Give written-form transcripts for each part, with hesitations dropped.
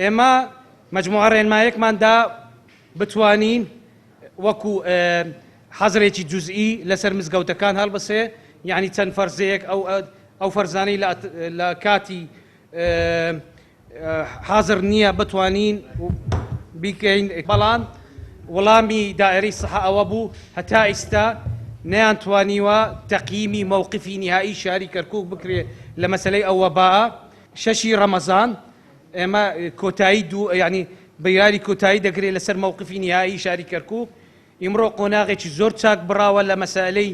ئێمە مەجموعە ڕێنمایەکماندا بتوانین وەکو حەزرێکی جوزئی لەسەر مزگەوتەکان هەڵبسێ، یعنی چەند فەرزەیەک ئەو فەرزانەی لە کاتی حاضر نییە بتوانین بیکەین. بەڵام وەڵامی دائیرەی سەحا ئەوە بوو هەتا ئێستا نەیانتوانیوە تەقییمی مەوقفی نهایی شاری کەرکووک بکرێ لە مەسەلەی ئەو وەباە. شەشی ڕەمەزان ئێمە کۆتایی ینی بەیاری کۆتایی دەگرێت لەسەر مەوقفی نهایی شاری کەرکووک. ئیمڕۆ قۆناغێکی زۆر چاک بڕاوە لە مەسەلەی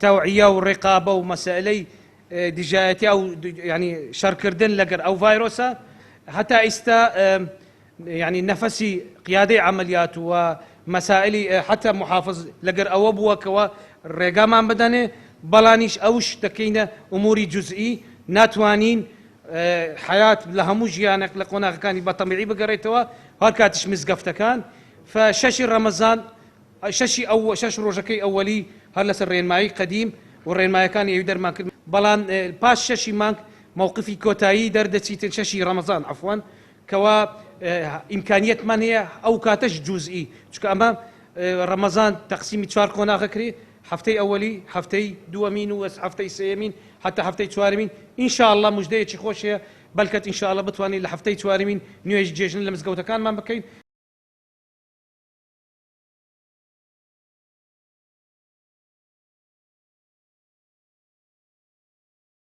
تەوعیە و ڕێقابە و مەسەلەی دژایەتی ئەو ینی شەڕکردن لەگەر ئەو ڤایرۆسە. هەتا ئێستا ینی نەفەسی قیادەی عملیات و مەسائلی حتا محافظ لەگەر ئەوە بووەکەوە ڕێگامان بدەنێ، بەڵانیش ئەوش دەکەینە ئوموری جوزئی، ناتوانین حیات لە هەموو ژیانێک لە قۆناغەکانی بەتەمیعی بگەڕێتەوە هەر کاتیش مزگەفتەکان. فشەشی ڕەمەزان شەش ڕۆژەکەی ئەوەلی هەر لەسەر ڕێنمایی قەدیم و ڕێنمایەکانی ئەوی دەرمان کرد، بەڵام پاش شەشی مانگ مووقفی کۆتایی دەردەچیتن شەشی ڕەمەزان عەفوان کەوا ئیمکانیەتمان هەیە ئەو کاتەش جوزئی، چونکە ئەمە ڕەمەزان تەقسیمی 4 قۆناغە کرێ، هەفتەی ئەوەلی، هەفتەی دووەمین و هەفتەی سێیەمین حتا هەفتەی چوارمین. ئینشاءڵڵا موژدەیەکی خۆشیە، بەلکەت ئینشاءڵڵا بتوانین لە هەفتەی چوارمین نوێژی جێژن لە مزگەوتەکانمان بکەین.